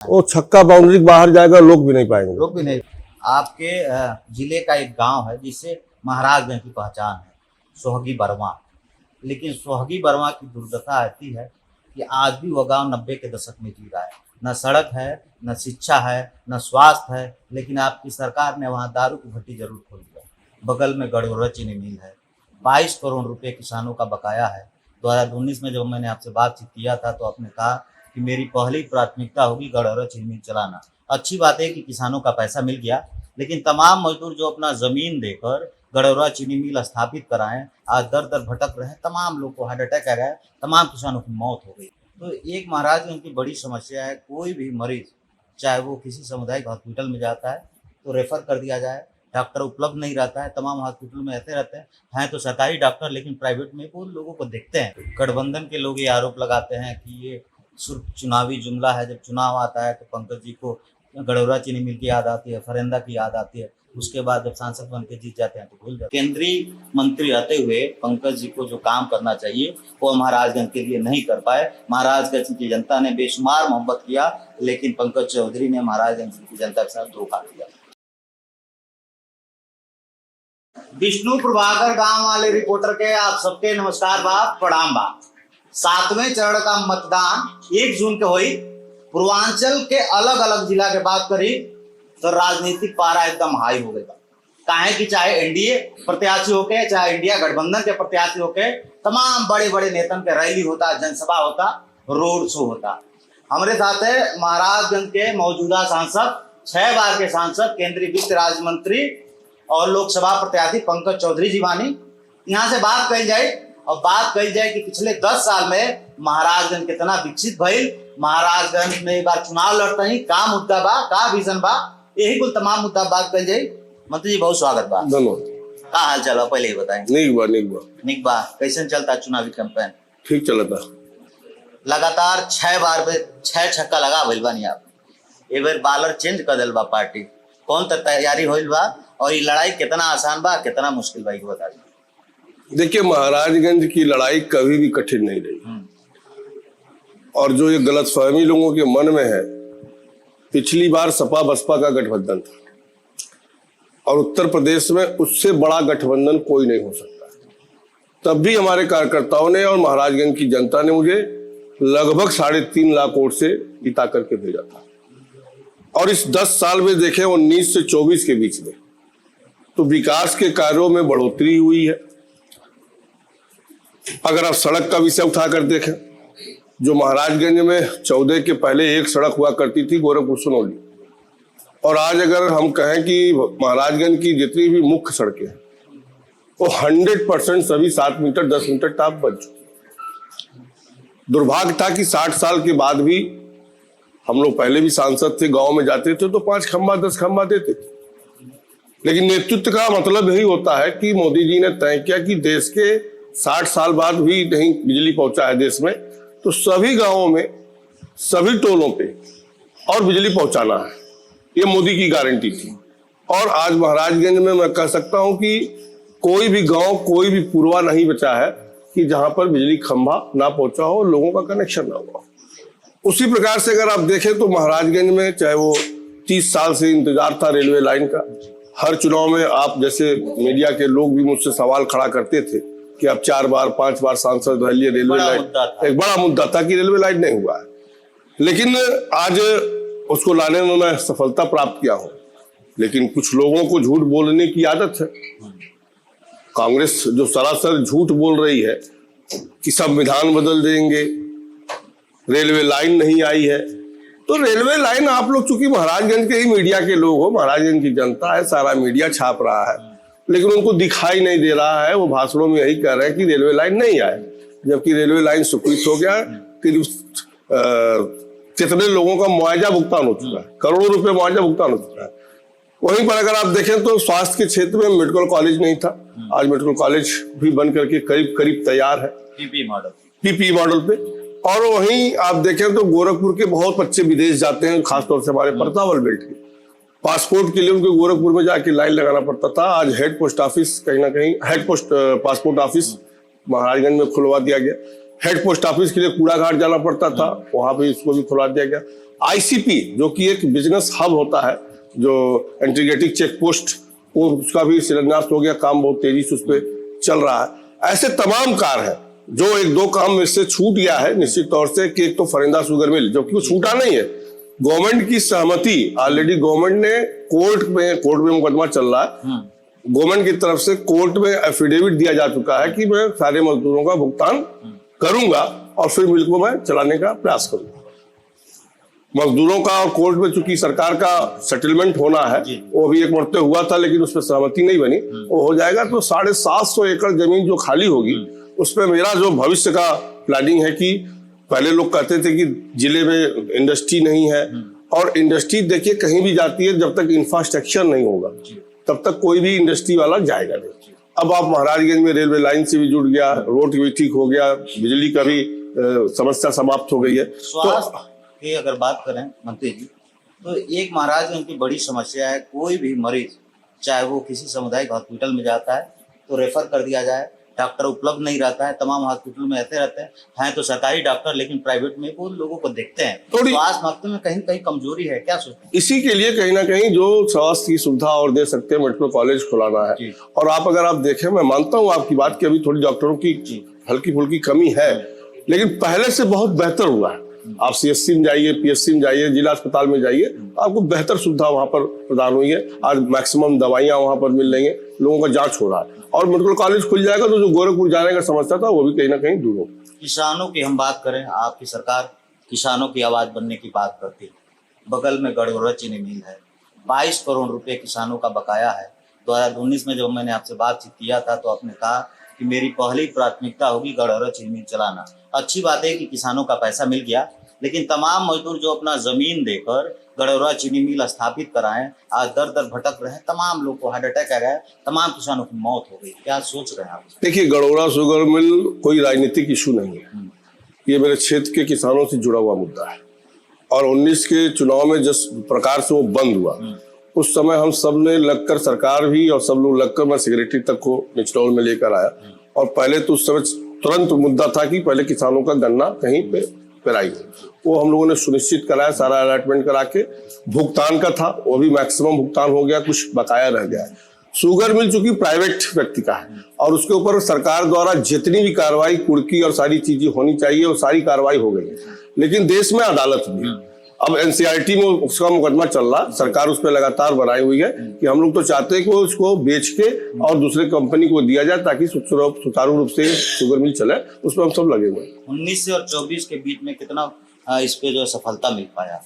वो छक्का बाउंड्री के बाहर जाएगा, लोग भी नहीं पाएंगे। लोग भी नहीं। आपके जिले का एक गांव है जिससे महाराजगंज की पहचान है, सोहगी बर्मा। लेकिन सोहगी बर्मा की दुर्दशा ऐसी है कि आज भी वह गांव 90 के दशक में जी रहा है। न सड़क है, न शिक्षा है, न स्वास्थ्य है। लेकिन आपकी सरकार ने वहाँ दारू की भट्टी जरूर खोल दिया। बगल में गड़ोरा चीनी मिल है, 22 करोड़ रुपए किसानों का बकाया है। 2019 में जब मैंने आपसे बातचीत किया था तो आपने कहा कि मेरी पहली प्राथमिकता होगी गड़ोरा चीनी मिल चलाना। अच्छी बात है कि किसानों का पैसा मिल गया, लेकिन तमाम मजदूर जो अपना ज़मीन देकर गड़ोरा चीनी मिल स्थापित कराएं, आज दर दर भटक रहे हैं। तमाम लोग को हार्ट अटैक आ गया, तमाम किसानों की मौत हो गई। तो एक महाराजगंज की बड़ी समस्या है, कोई भी मरीज चाहे वो किसी सामुदायिक हॉस्पिटल में जाता है तो रेफर कर दिया जाए, डॉक्टर उपलब्ध नहीं रहता है। तमाम हॉस्पिटल में ऐसे रहते हैं तो सरकारी डॉक्टर, लेकिन प्राइवेट में वो लोगों को देखते हैं। गठबंधन के लोग ये आरोप लगाते हैं कि ये सिर्फ चुनावी जुमला है। जब चुनाव आता है तो पंकज जी को गड़ोरा चीनी मिल की याद आती है, फरेंदा की याद आती है। उसके बाद जब सांसद बन के जीत जाते हैं तो भूल जाते हैं। केंद्रीय मंत्री रहते हुए पंकज जी को जो काम करना चाहिए वो महाराजगंज के लिए नहीं कर पाए। महाराजगंज की जनता ने बेशुमार मोहब्बत किया, लेकिन पंकज चौधरी ने महाराजगंज की जनता के साथ धोखा किया। विष्णु प्रभाकर गांव वाले रिपोर्टर के आप सबके नमस्कार बा, प्रणाम बा। 7वें चरण का मतदान 1 जून के हुई। पूर्वांचल के अलग अलग जिला के बात करी तो राजनीतिक पारा एकदम हाई हो गया। काहे कि चाहे एनडीए प्रत्याशी होके, चाहे इंडिया गठबंधन के प्रत्याशी होके, तमाम बड़े बड़े नेतन के रैली होता, जनसभा होता, रोड शो होता। हमारे साथ है महाराजगंज के मौजूदा सांसद, 6 बार के सांसद, केंद्रीय वित्त राज्य मंत्री और लोकसभा प्रत्याशी पंकज चौधरी जी बानी। यहाँ से बात कही जाए और बात कही जाए कि पिछले 10 साल में महाराजगंज कितना विकसित भइल। महाराजगंज में एक बार चुनाव लड़ता ही का मुद्दा बा, का विजन बा, यही कुल तमाम मुद्दा बात कही जाए। मंत्री जी बहुत स्वागत बा। धन्यवाद। का हाल चाल बा पहले ही बताएं। निक बा। कैसे चलता चुनावी कैंपेन? ठीक चलता। लगातार 6 बार पे 6 छक्का लगा भइल बानी आप। एक बार बालर चेंज कर दिल बा पार्टी। कौन तक तैयारी होइल बा और ये लड़ाई कितना आसान बा, कितना मुश्किल बा, बता दीजिए। देखिए, महाराजगंज की लड़ाई कभी भी कठिन नहीं रही। और जो ये गलतफहमी लोगों के मन में है, पिछली बार सपा बसपा का गठबंधन था और उत्तर प्रदेश में उससे बड़ा गठबंधन कोई नहीं हो सकता। तब भी हमारे कार्यकर्ताओं ने और महाराजगंज की जनता ने मुझे लगभग 3.5 लाख वोट से जिता करके भेजा था। और इस 10 साल में देखें 19 से 24 के बीच में तो विकास के कार्यों में बढ़ोतरी हुई है। अगर आप सड़क का विषय उठाकर देखें, जो महाराजगंज में 14 के पहले एक सड़क हुआ करती थी गोरखपुर सुनौली, और आज अगर हम कहें कि महाराजगंज की जितनी भी मुख्य सड़कें हैं वो 100% सभी 7 मीटर 10 मीटर टॉप बन चुकी। दुर्भाग्य था कि 60 साल के बाद भी हम लोग पहले भी सांसद थे, गांव में जाते थे तो 5 खंबा 10 खंबा देते थे। लेकिन नेतृत्व का मतलब यही होता है कि मोदी जी ने तय किया कि देश के 60 साल बाद भी नहीं बिजली पहुंचा है देश में, तो सभी गांवों में, सभी टोलों पे और बिजली पहुंचाना है। ये मोदी की गारंटी थी। और आज महाराजगंज में मैं कह सकता हूं कि कोई भी गांव, कोई भी पूर्वा नहीं बचा है कि जहां पर बिजली खंभा ना पहुंचा हो, लोगों का कनेक्शन ना हुआ। उसी प्रकार से अगर आप देखें तो महाराजगंज में चाहे वो 30 साल से इंतजार था रेलवे लाइन का। हर चुनाव में आप जैसे मीडिया के लोग भी मुझसे सवाल खड़ा करते थे कि आप 4 बार 5 बार सांसद रह लिए, रेलवे लाइन एक बड़ा मुद्दा था कि रेलवे लाइन नहीं हुआ है। लेकिन आज उसको लाने में मैं सफलता प्राप्त किया हूं। लेकिन कुछ लोगों को झूठ बोलने की आदत है। कांग्रेस जो सरासर झूठ बोल रही है कि संविधान बदल देंगे, रेलवे लाइन नहीं आई है, तो रेलवे लाइन आप लोग चूंकि महाराजगंज के ही मीडिया के लोग हो, महाराजगंज की जनता है, सारा मीडिया छाप रहा है, लेकिन उनको दिखाई नहीं दे रहा है। वो भाषणों में यही कह रहे हैं कि रेलवे लाइन नहीं आए, जबकि रेलवे लाइन स्वीकृत हो गया। कितने लोगों का मुआवजा भुगतान हो चुका है, करोड़ों रुपए मुआवजा भुगतान हो चुका है। वहीं पर अगर आप देखें तो स्वास्थ्य के क्षेत्र में मेडिकल कॉलेज नहीं था, आज मेडिकल कॉलेज भी बन करके करीब करीब तैयार है पीपीई मॉडल पे। और वहीं आप देखें तो गोरखपुर के बहुत बच्चे विदेश जाते हैं, खासतौर से हमारे परतावल बेल्ट के। पासपोर्ट के लिए उनको गोरखपुर में जाके लाइन लगाना पड़ता था। आज हेड पोस्ट ऑफिस कहीं ना कहीं, head post passport office Maharajganj में खुलवा दिया गया। हेड पोस्ट ऑफिस के लिए कूड़ा घाट जाना पड़ता था, वहां पे इसको भी खुलवा दिया गया। आईसीपी जो कि एक बिजनेस हब होता है, जो इंटीग्रेटेड चेक पोस्ट, वो उसका भी शिलान्यास हो गया, काम बहुत तेजी से उस पर चल रहा है। ऐसे तमाम कार्य है जो एक दो काम में से छूट गया है निश्चित तौर से, कि एक तो फरिंदा शुगर मिल, जो कि वो छूटा नहीं है, गवर्नमेंट की सहमति ऑलरेडी गवर्नमेंट ने कोर्ट में मुकदमा चल रहा है, गवर्नमेंट की तरफ से कोर्ट में एफिडेविट दिया जा चुका है कि मैं सारे मजदूरों का भुगतान करूंगा और फिर मिल को मैं चलाने का प्रयास करूंगा। मजदूरों का और कोर्ट में चूंकि सरकार का सेटलमेंट होना है, वो भी एक मरते हुआ था लेकिन उसमें सहमति नहीं बनी, वो हो जाएगा तो 750 एकड़ जमीन जो खाली होगी उसमें मेरा जो भविष्य का प्लानिंग है कि पहले लोग कहते थे कि जिले में इंडस्ट्री नहीं है, और इंडस्ट्री देखिए कहीं भी जाती है जब तक इंफ्रास्ट्रक्चर नहीं होगा तब तक कोई भी इंडस्ट्री वाला जाएगा नहीं। अब आप महाराजगंज में रेलवे लाइन से भी जुड़ गया, रोड भी ठीक हो गया, बिजली का भी समस्या समाप्त हो गई है। स्वास्थ्य की अगर बात करें मंत्री जी, तो एक महाराजगंज की बड़ी समस्या है, कोई भी मरीज चाहे वो किसी सामुदायिक हॉस्पिटल में जाता है तो रेफर कर दिया जाए, डॉक्टर उपलब्ध नहीं रहता है, तमाम हॉस्पिटल में ऐसे रहते हैं तो सरकारी डॉक्टर, लेकिन प्राइवेट में वो लोगों को देखते हैं। स्वास्थ्य महत्व में कहीं कहीं कमजोरी है, क्या सोचते हैं? इसी के लिए कहीं ना कहीं जो स्वास्थ्य की सुविधा और दे सकते हैं मेडिकल कॉलेज खुलाना है। और आप अगर आप देखें, मैं मानता हूँ आपकी बात कि अभी थोड़ी डॉक्टरों की हल्की फुल्की कमी है, लेकिन पहले से बहुत बेहतर हुआ है। आप सीएससी में जाइए, पीएचसी में जाइए, जिला अस्पताल में जाइए, आपको बेहतर सुविधा वहां पर प्रदान हुई है। आज मैक्सिमम दवाइयां वहां पर मिल रही हैं, लोगों का जांच हो रहा है, और मेडिकल कॉलेज खुल जाएगा तो जो गोरखपुर जाने का समस्या था वो भी कहीं ना कहीं दूर हो। किसानों की हम बात करें, आपकी सरकार किसानों की आवाज बनने की बात करती है। बगल में गड़गौरा चीनी मिल है, 22 करोड़ रुपए किसानों का बकाया है। 2019 में जब मैंने आपसे बातचीत किया था तो आपने कहा कि मेरी पहली प्राथमिकता होगी गड़गौरा चीनी मिल चलाना। अच्छी बात है कि किसानों का पैसा मिल गया, लेकिन तमाम मजदूर जो अपना जमीन देकर गड़गौरा चीनी मिल स्थापित कराएं, आज दर दर भटक रहे हैं, तमाम लोग को हार्ट अटैक आ गया, तमाम किसानों की मौत हो गई। क्या सोच रहे हैं आप? देखिए, गड़गौरा शुगर मिल कोई राजनीतिक इशू नहीं है, ये मेरे क्षेत्र के किसानों से जुड़ा हुआ मुद्दा है। और 19 के चुनाव में जिस प्रकार से वो बंद हुआ, उस समय हम सब ने लगकर, सरकार भी और सब लोग लगकर, मैं सेक्रेटरी तक को निचटोल में लेकर आया, और पहले तो उस समय तुरंत मुद्दा था कि पहले किसानों का गन्ना कहीं पे पेराई हो। वो हम लोगों ने सुनिश्चित कराया, सारा अलॉटमेंट करा के, भुगतान का था वो भी मैक्सिमम भुगतान हो गया, कुछ बकाया रह गया है। शुगर मिल चूंकि प्राइवेट व्यक्ति का है और उसके ऊपर सरकार द्वारा जितनी भी कार्रवाई, कुर्की और सारी चीजें होनी चाहिए वो सारी कार्रवाई हो गई है, लेकिन देश में अदालत भी, अब एनसीईआरटी में उसका मुकदमा चल रहा, सरकार उस पर लगातार बनाई हुई है कि हम लोग तो चाहते हैं कि वो उसको बेच के और दूसरे कंपनी को दिया जाए ताकि सुचारू रूप से शुगर मिल चले, उस पर हम सब लगे हुए हैं। 19 से और 24 के बीच में कितना इस पे जो सफलता मिल पाया?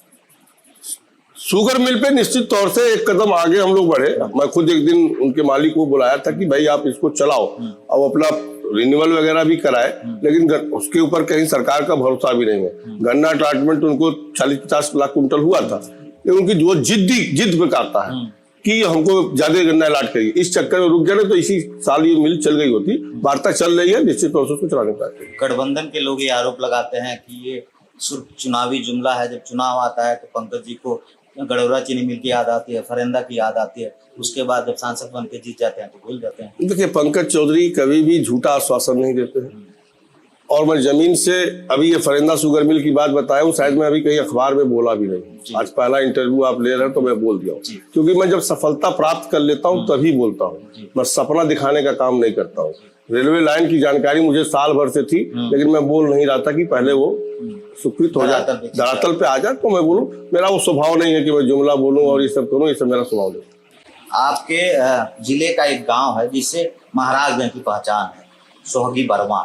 शुगर मिल पे निश्चित तौर से एक कदम आगे हम लोग बढ़े। मैं खुद एक दिन उनके मालिक को बुलाया था कि भाई आप इसको चलाओ, अब अपना रिन्यूअल वगैरह भी कराए, लेकिन उसके ऊपर कहीं सरकार का भरोसा भी नहीं है। गन्ना ट्रीटमेंट उनको 40-50 लाख कुंटल हुआ था, लेकिन उनकी जो जिद पे करता है कि हमको ज्यादा गन्ना अलॉट करिए, इस चक्कर में रुक गया, तो इसी साल ये मिल चल गई होती। वार्ता चल रही है, निश्चित तौर से उसको चलाने का। गठबंधन के लोग ये आरोप लगाते हैं कि ये सिर्फ चुनावी जुमला है, जब चुनाव आता है तो पंकज जी को गड़गौरा चीनी मिल की याद आती है, फरिंदा की याद आती है, उसके बाद जब सांसद बन के जीत जाते हैं तो भूल जाते हैं। देखिए, पंकज चौधरी कभी भी झूठा आश्वासन नहीं देते हैं, और मैं जमीन से अभी ये फरिंदा शुगर मिल की बात बताया हूँ, शायद मैं अभी कहीं अखबार में बोला भी नहीं। आज पहला इंटरव्यू आप ले रहे हैं तो मैं बोल दिया हूँ, क्योंकि मैं जब सफलता प्राप्त कर लेता हूँ तभी बोलता हूँ, मैं सपना दिखाने का काम नहीं करता हूँ। रेलवे लाइन की जानकारी मुझे साल भर से थी, लेकिन मैं बोल नहीं रहा था कि पहले वो स्वीकृत हो जाए, धरातल पे आ जाए तो मैं बोलूं। मेरा वो स्वभाव नहीं है कि मैं जुमला बोलूं और ये सब करूं, ये सब मेरा स्वभाव नहीं। आपके जिले का एक गांव है जिससे महाराजगंज की पहचान है, सोहगी बरवा,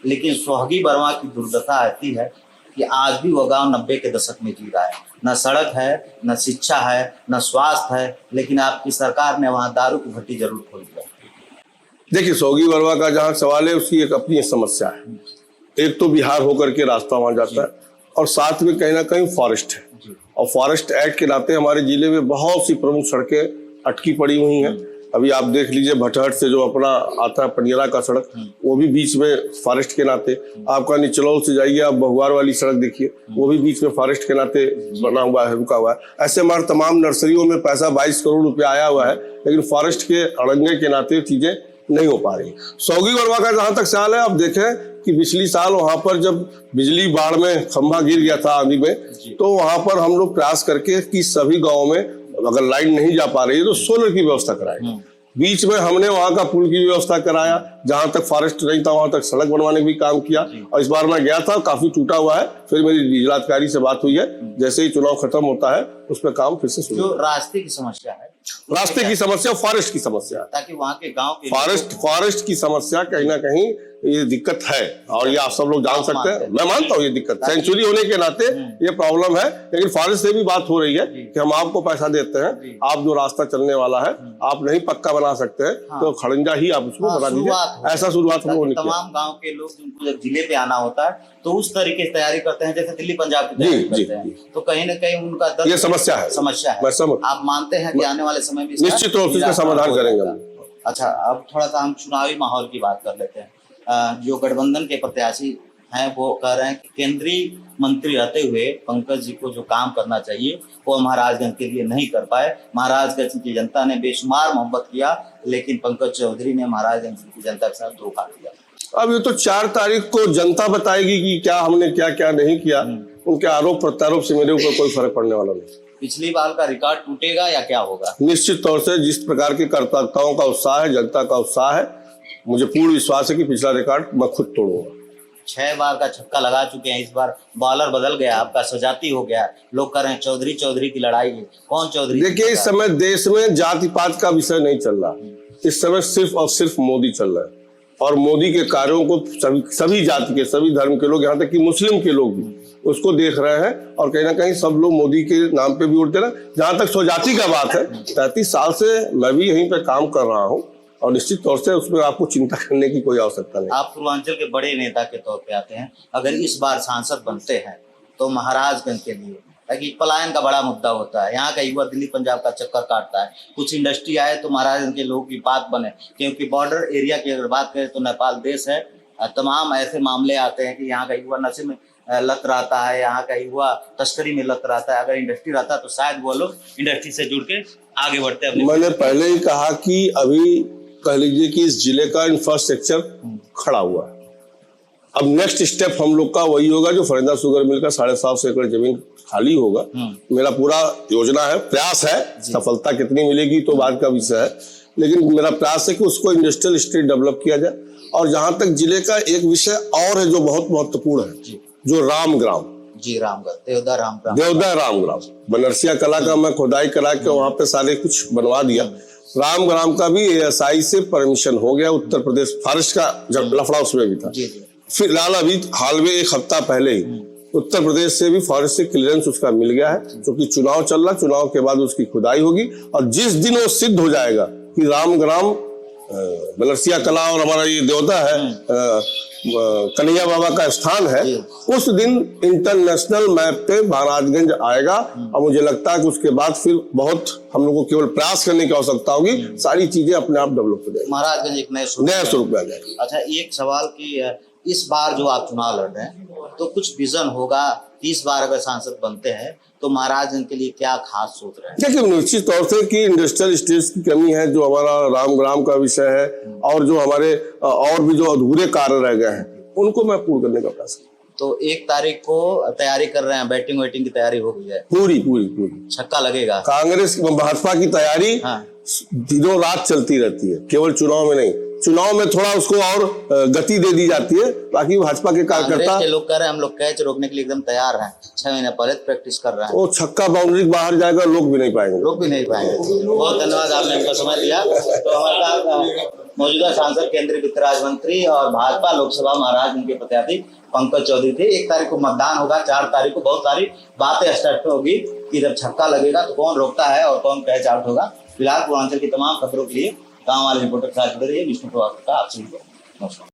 लेकिन सोहगी बरवा की दुर्दशा ऐसी है कि आज भी वो गांव 90 के दशक में जी रहा है। न सड़क है, न शिक्षा है, न स्वास्थ्य है, लेकिन आपकी सरकार ने वहां दारू की भट्टी जरूर खोल दिया। देखिए, सोहगी बरवा का जहाँ सवाल है उसकी एक अपनी समस्या है। एक तो बिहार होकर के रास्ता वहां जाता है, और साथ में कहीं ना कहीं फॉरेस्ट है, और फॉरेस्ट एक्ट के नाते हमारे जिले में बहुत सी प्रमुख सड़कें अटकी पड़ी हुई हैं। अभी आप देख लीजिए, भटहट से जो अपना आता है पनियरा का सड़क, वो भी बीच में फॉरेस्ट के नाते। आपका निचलौल से जाइए, आप बहुआर वाली सड़क देखिए, वो भी बीच में फॉरेस्ट के नाते बना हुआ है, रुका हुआ है। ऐसे हमारे तमाम नर्सरियों में पैसा 22 करोड़ रुपया आया हुआ है, लेकिन फॉरेस्ट के अड़ंगे के नाते चीजें नहीं हो पा रही। सोहगी बरवा का जहां तक सवाल है, आप देखें कि पिछली साल वहां पर जब बिजली बाढ़ में खंभा गिर गया था आंधी में, तो वहां पर हम लोग प्रयास करके कि सभी गाँव में अगर लाइन नहीं जा पा रही है तो सोलर की व्यवस्था कराएंगे। बीच में हमने वहां का पुल की व्यवस्था कराया, जहां तक फॉरेस्ट नहीं था वहां तक सड़क बनवाने का भी काम किया। और इस बार मैं गया था, काफी टूटा हुआ है। फिर मेरी जिलाधिकारी से बात हुई है, जैसे ही चुनाव खत्म होता है उस पर काम फिर से शुरू। जो रास्ते की समस्या है, रास्ते की समस्या, फॉरेस्ट की समस्या, ताकि वहाँ के गांव के फॉरेस्ट की समस्या कहीं ना कहीं ये दिक्कत है, और ये आप सब लोग जान सकते हैं। मैं मानता हूँ ये दिक्कत, सेंचुरी होने के नाते ये प्रॉब्लम है, लेकिन फॉरेस्ट से भी बात हो रही है कि हम आपको पैसा देते हैं, आप जो रास्ता चलने वाला है आप नहीं पक्का बना सकते हैं, तो खड़ंजा ही आप उसको बना दीजिए। ऐसा शुरुआत हम लोगों ने किया। तमाम गांव के लोग जिनको जब जिले पे आना होता है तो उस तरीके से तैयारी करते हैं जैसे दिल्ली पंजाब की तैयारी करते हैं, तो कहीं ना कहीं उनका दर्द, ये समस्या है। आप मानते हैं कि आने वाले समय में निश्चित रूप से इसका समाधान करेंगे। अच्छा, अब थोड़ा सा हम चुनावी माहौल की बात कर लेते हैं। जो गठबंधन के प्रत्याशी हैं वो कह रहे हैं कि केंद्रीय मंत्री रहते हुए पंकज जी को जो काम करना चाहिए वो महाराजगंज के लिए नहीं कर पाए। महाराजगंज की जनता ने बेशुमार मोहब्बत किया, लेकिन पंकज चौधरी ने महाराजगंज की जनता के साथ धोखा किया। अब ये तो 4 तारीख को जनता बताएगी कि क्या हमने क्या क्या नहीं किया। उनके आरोप प्रत्यारोप से मेरे ऊपर कोई फर्क पड़ने वाला नहीं। पिछली बार का रिकॉर्ड टूटेगा या क्या होगा? निश्चित तौर से जिस प्रकार के कार्यकर्ताओं का उत्साह है, जनता का उत्साह है, मुझे पूर्ण विश्वास है कि पिछला रिकॉर्ड मैं खुद तोड़ूंगा। 6 बार का छक्का लगा चुके हैं, इस बार बॉलर बदल गया, आपका सजाती हो गया। लोग कह रहे हैं चौधरी की लड़ाई है। कौन चौधरी? देखिए, इस समय देश में जाति पात का विषय नहीं चल रहा, इस समय सिर्फ और सिर्फ मोदी चल रहा है, और मोदी के कार्यों को सभी जाति के, सभी धर्म के लोग, यहाँ तक कि मुस्लिम के लोग भी उसको देख रहे हैं, और कहीं ना कहीं सब लोग मोदी के नाम पे भी उठते रहे। जहां तक स्वजाति का बात है, 33 साल से मैं भी यहीं पे काम कर रहा हूँ, और निश्चित तौर से उसमें आपको चिंता करने की कोई आवश्यकता नहीं। आप पूर्वांचल के बड़े नेता के तौर पे आते हैं, अगर इस बार सांसद बनते हैं तो महाराजगंज के लिए, ताकि पलायन का बड़ा मुद्दा होता है, यहाँ का युवा दिल्ली पंजाब का चक्कर काटता है, कुछ इंडस्ट्री आए तो महाराजगंज के लोगों की बात बने, क्योंकि बॉर्डर एरिया की अगर बात करें तो नेपाल देश है। तमाम ऐसे मामले आते हैं कि यहाँ का युवा नशे में लत रहता है, यहाँ का युवा तस्करी में लत रहता है। अगर इंडस्ट्री रहता तो शायद वो लोग इंडस्ट्री से जुड़ के आगे बढ़ते हैं। मैंने पहले ही कहा कि अभी कह लीजिए कि इस जिले का इंफ्रास्ट्रक्चर खड़ा हुआ है। अब नेक्स्ट स्टेप हम लोग का वही होगा जो फरिंदा शुगर मिल का 750 एकड़ जमीन खाली होगा। मेरा पूरा योजना है, प्रयास है, सफलता कितनी मिलेगी तो बाद का विषय है, लेकिन मेरा प्रयास है कि उसको इंडस्ट्रियल स्टेट डेवलप किया जाए। और जहां तक जिले का एक विषय और है जो बहुत महत्वपूर्ण है, जो रामग्राम, देवदा रामग्राम, बनरसिया कला का मैं खुदाई करा के वहां पे सारे कुछ बनवा दिया। रामग्राम का भी ASI से परमिशन हो गया। उत्तर प्रदेश फॉरेस्ट का जब लफड़ा उसमें भी था, फिलहाल अभी हाल में 1 हफ्ता पहले ही उत्तर प्रदेश से भी फॉरेस्ट से क्लियरेंस उसका मिल गया है, क्योंकि चुनाव चल रहा, चुनाव के बाद उसकी खुदाई होगी, और जिस दिन वो सिद्ध हो जाएगा कि रामग्राम बनरसिया कला और हमारा ये देवता है कन्हैया बाबा का स्थान है, उस दिन इंटरनेशनल मैप पे महाराजगंज आएगा। और मुझे लगता है कि उसके बाद फिर बहुत हम लोग को केवल प्रयास करने की आवश्यकता होगी, सारी चीजें अपने आप डेवलप हो जाएगी, महाराजगंज एक नए स्वरूप में आ जाएगी। अच्छा, एक सवाल की, इस बार जो आप चुनाव लड़ रहे हैं तो कुछ विजन होगा, 30 बार अगर सांसद बनते हैं तो महाराजगंज के लिए क्या खास सोच रहे हैं? देखिए, निश्चित तौर से कि इंडस्ट्रियल स्टेट्स की कमी है, जो हमारा रामग्राम का विषय है, और जो हमारे और भी जो अधूरे कार्य रह गए हैं उनको मैं पूर्ण करने का प्रयास करूँ। तो 1 तारीख को तैयारी कर रहे हैं, बैटिंग वेटिंग की तैयारी हो गई है? पूरी छक्का लगेगा। कांग्रेस भाजपा की तैयारी दिनों रात चलती रहती है, केवल चुनाव में नहीं। चुनाव में थोड़ा उसको और गति दे दी जाती है, बाकी भाजपा के कार्यकर्ता के लोग कह रहे हैं हम लोग कैच रोकने के लिए एकदम तैयार हैं, 6 महीने पहले प्रैक्टिस कर रहे हैं। वो छक्का बाउंड्री बाहर जाएगा, लोग भी नहीं पाएंगे। बहुत धन्यवाद, आपने हमको समय दिया। तो हमारे साथ मौजूदा सांसद, केंद्रीय वित्त राज्य मंत्री और भाजपा लोकसभा महाराजगंज के प्रत्याशी पंकज चौधरी थे। 1 तारीख को मतदान होगा, 4 तारीख को बहुत सारी बातें स्टार्ट होगी कि जब छक्का लगेगा तो कौन रोकता है और कौन कैच आउट होगा। फिलहाल पूर्वांचल की तमाम खबरों के लिए गाँव वाले रिपोर्टर के साथ जुड़े रहिए। विष्णु प्रभाकर का आपसे नमस्कार।